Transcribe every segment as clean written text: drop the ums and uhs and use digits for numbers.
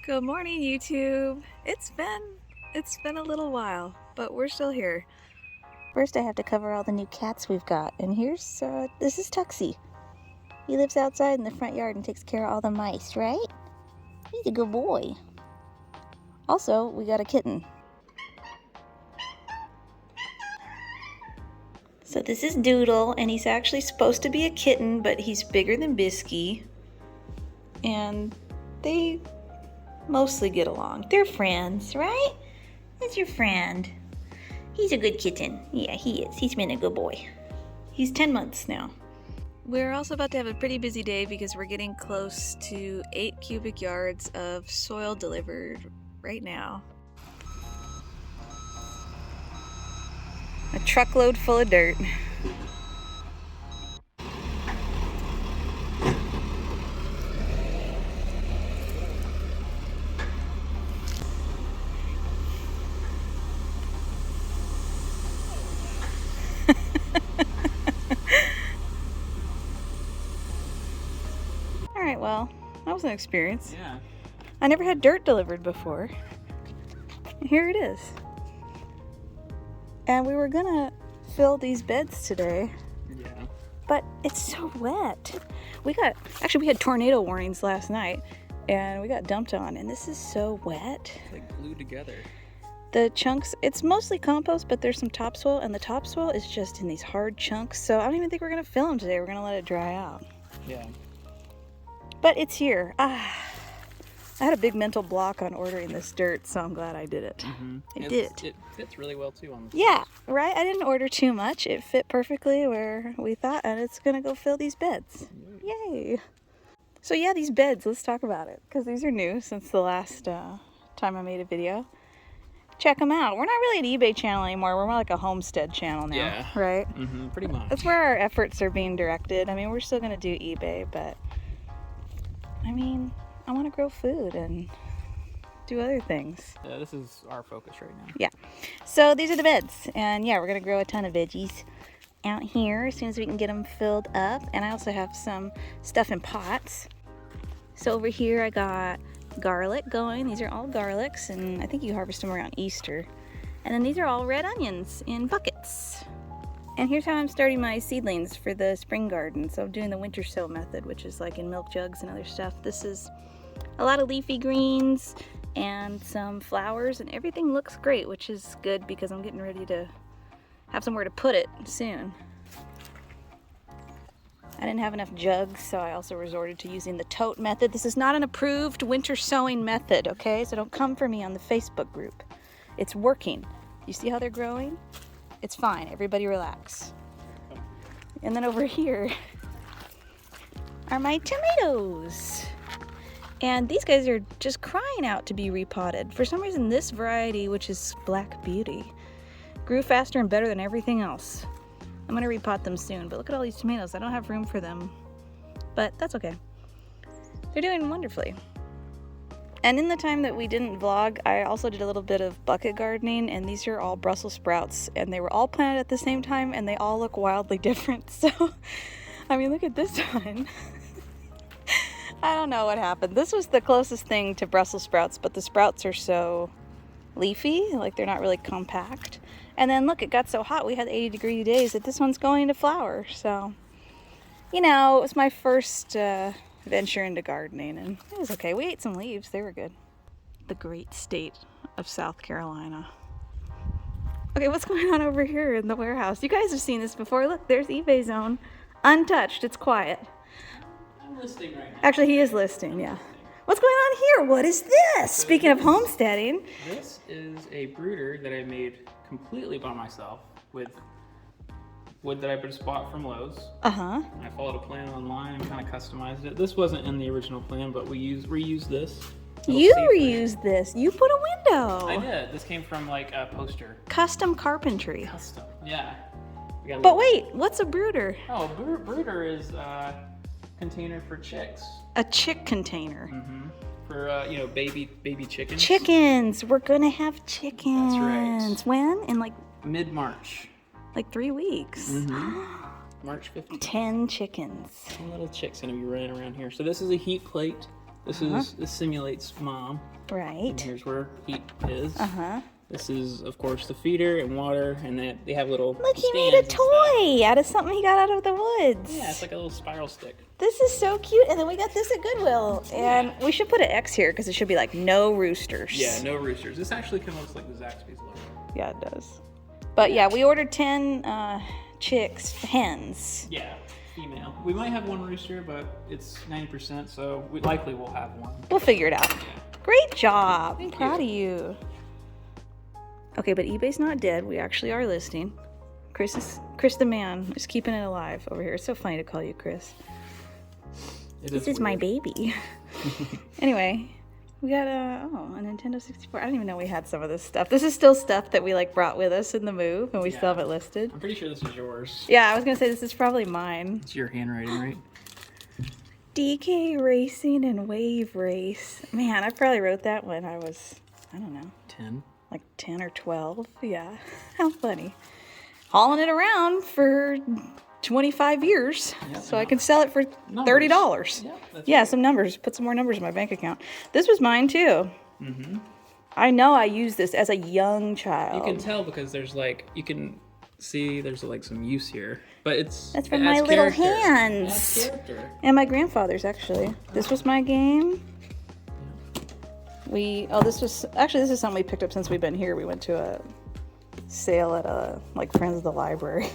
Good morning, YouTube. It's been a little while, but we're still here. First I have to cover all the new cats we've got, and this is Tuxie. He lives outside in the front yard and takes care of all the mice, right? He's a good boy. Also, we got a kitten. So this is Doodle, and he's actually supposed to be a kitten, but he's bigger than Bisky. And they mostly get along. They're friends, right? That's your friend. He's a good kitten. Yeah, he is. He's been a good boy. He's 10 months now. We're also about to have a pretty busy day because we're getting close to 8 cubic yards of soil delivered right now. A truckload full of dirt. Alright, well, that was an experience. Yeah. I never had dirt delivered before. Here it is. And we were gonna fill these beds today. Yeah. But it's so wet. We had tornado warnings last night and we got dumped on, and this is so wet. It's like glued together. The chunks, it's mostly compost, but there's some topsoil, and the topsoil is just in these hard chunks. So I don't even think we're gonna fill them today. We're gonna let it dry out. Yeah. But it's here. I had a big mental block on ordering this dirt, so I'm glad I did it. Mm-hmm. I did. It fits really well too on the Yeah, right? I didn't order too much. It fit perfectly where we thought, and it's gonna go fill these beds. Yay! So yeah, these beds, let's talk about it, because these are new since the last time I made a video. Check them out. We're not really an eBay channel anymore. We're more like a homestead channel now, Yeah. right? Mm-hmm. Pretty much. That's where our efforts are being directed. I mean, we're still gonna do eBay, but I mean, I want to grow food and do other things. Yeah, this is our focus right now. Yeah. So these are the beds, and yeah, we're gonna grow a ton of veggies out here as soon as we can get them filled up. And I also have some stuff in pots. So over here I got garlic going. These are all garlics, and I think you harvest them around Easter. And then these are all red onions in buckets. And here's how I'm starting my seedlings for the spring garden. So I'm doing the winter sow method, which is like in milk jugs and other stuff. This is a lot of leafy greens and some flowers, and everything looks great, which is good because I'm getting ready to have somewhere to put it soon. I didn't have enough jugs, so I also resorted to using the tote method. This is not an approved winter sowing method, okay? So don't come for me on the Facebook group. It's working. You see how they're growing? It's fine. Everybody relax. And then over here are my tomatoes. And these guys are just crying out to be repotted. For some reason, this variety, which is Black Beauty, grew faster and better than everything else. I'm gonna repot them soon, but look at all these tomatoes. I don't have room for them, but that's okay. They're doing wonderfully. And in the time that we didn't vlog, I also did a little bit of bucket gardening, and these are all Brussels sprouts, and they were all planted at the same time, and they all look wildly different. So, I mean, look at this one. I don't know what happened. This was the closest thing to Brussels sprouts, but the sprouts are so leafy, like they're not really compact. And then look, it got so hot, we had 80-degree days that this one's going to flower. So, you know, it was my first venture into gardening, and it was okay. We ate some leaves, they were good. The great state of South Carolina. Okay, what's going on over here in the warehouse? You guys have seen this before. Look, there's eBay Zone. Untouched, it's quiet. I'm listing right now. Actually, he is listing, yeah. What's going on here? What is this? Speaking of homesteading. This is a brooder that I made completely by myself with wood that I just bought from Lowe's. Uh-huh. I followed a plan online and kind of customized it. This wasn't in the original plan, but we reused this. You reused this. You put a window. I did. This came from like a poster. Custom carpentry. Custom. Yeah. We got a But little- wait, what's a brooder? Oh, brooder is a container for chicks. A chick container. Mm-hmm. For baby chickens. Chickens. We're gonna have chickens. That's right. When? In like Mid-March. 3 weeks. March 15th. 10 chickens. 10 little chicks gonna be running around here. So this is a heat plate. This simulates mom. And Right. here's where heat is. Uh-huh. This is, of course, the feeder and water, and they have little Look, he made stands a and stuff. toy out of something he got out of the woods. Yeah, it's like a little spiral stick. This is so cute. And then we got this at Goodwill. And we should put an X here because it should be like no roosters. Yeah, no roosters. This actually kind of looks like the Zaxby's logo. Yeah, it does. But yeah, we ordered 10 hens. Yeah, female. We might have one rooster, but it's 90%, so we likely will have one. We'll figure it out. Yeah. Great job. I'm Thank proud of you. Okay, but eBay's not dead. We actually are listing. Chris the man is keeping it alive over here. It's so funny to call you Chris. This is my baby. Anyway, we got a Nintendo 64. I don't even know we had some of this stuff. This is still stuff that we like brought with us in the move, and we still have it listed. I'm pretty sure this is yours. Yeah, I was gonna say this is probably mine. It's your handwriting, right? DK Racing and Wave Race. Man, I probably wrote that when I was, I don't know, 10. like 10 or 12. Yeah, how funny. Hauling it around for 25 years, so I can sell it for $30. Yeah, Some numbers. Put some more numbers in my bank account. This was mine too. Mm-hmm. I know I used this as a young child. You can tell because there's like, you can see there's like some use here, but That's from my little hands. It adds character. And my grandfather's actually. This was my game. This is something we picked up since we've been here. We went to a sale at like Friends of the Library.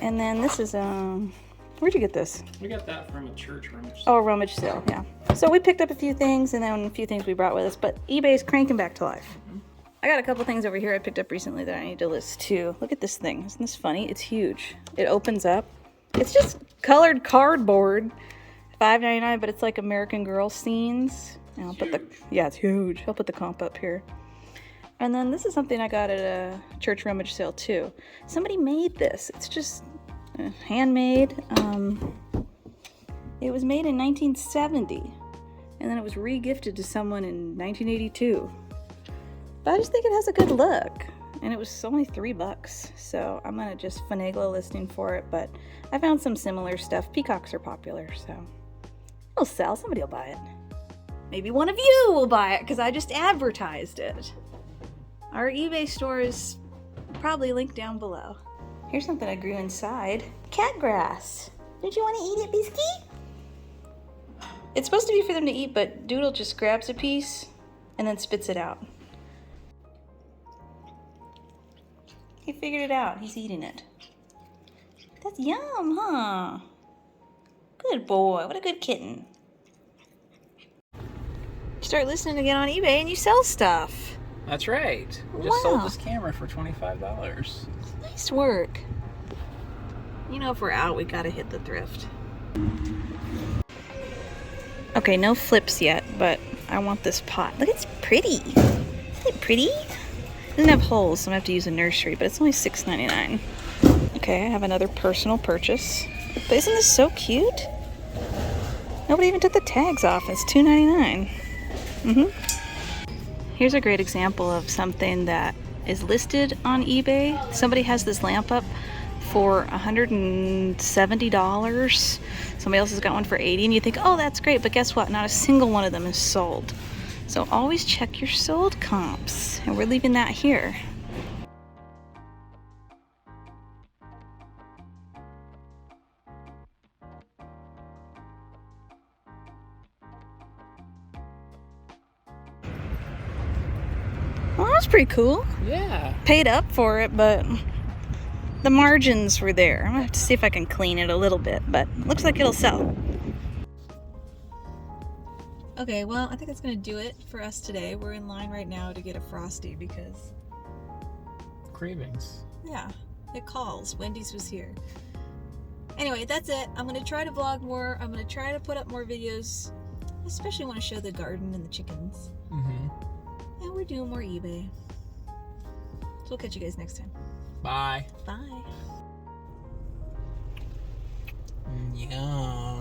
And then this is where'd you get this? We got that from a church rummage. Oh, a rummage sale, yeah. So we picked up a few things and then a few things we brought with us, but eBay's cranking back to life. Mm-hmm. I got a couple things over here I picked up recently that I need to list too. Look at this thing. Isn't this funny? It's huge. It opens up. It's just colored cardboard. $5.99, but it's like American Girl scenes. And it's huge. I'll put the comp up here. And then this is something I got at a church rummage sale too. Somebody made this. It's just handmade. It was made in 1970, and then it was re-gifted to someone in 1982. But I just think it has a good look, and it was only $3, so I'm gonna just finagle a listing for it. But I found some similar stuff. Peacocks are popular, so it'll sell. Somebody will buy it. Maybe one of you will buy it because I just advertised it. Our eBay store is probably linked down below. Here's something I grew inside. Cat grass. Don't you want to eat it, Bisky? It's supposed to be for them to eat, but Doodle just grabs a piece and then spits it out. He figured it out. He's eating it. That's yum, huh? Good boy. What a good kitten. You start listening again on eBay and you sell stuff. That's right. We just sold this camera for $25. Nice work. You know, if we're out, we gotta hit the thrift. Okay, no flips yet, but I want this pot. Look, it's pretty. Isn't it pretty? It doesn't have holes, so I'm gonna have to use a nursery, but it's only $6.99. Okay, I have another personal purchase. But isn't this so cute? Nobody even took the tags off. It's $2.99. Here's a great example of something that is listed on eBay. Somebody has this lamp up for $170. Somebody else has got one for $80, and you think, oh, that's great, but guess what? Not a single one of them is sold. So always check your sold comps, and we're leaving that here. Well, that's pretty cool. Yeah. Paid up for it, but the margins were there. I'm gonna have to see if I can clean it a little bit, but looks like it'll sell. Okay, well, I think that's gonna do it for us today. We're in line right now to get a Frosty because, Cravings. yeah, it calls. Wendy's was here. Anyway, that's it. I'm gonna try to vlog more. I'm gonna try to put up more videos. I especially want to show the garden and the chickens. And we're doing more eBay. So we'll catch you guys next time. Bye. Bye. Yum.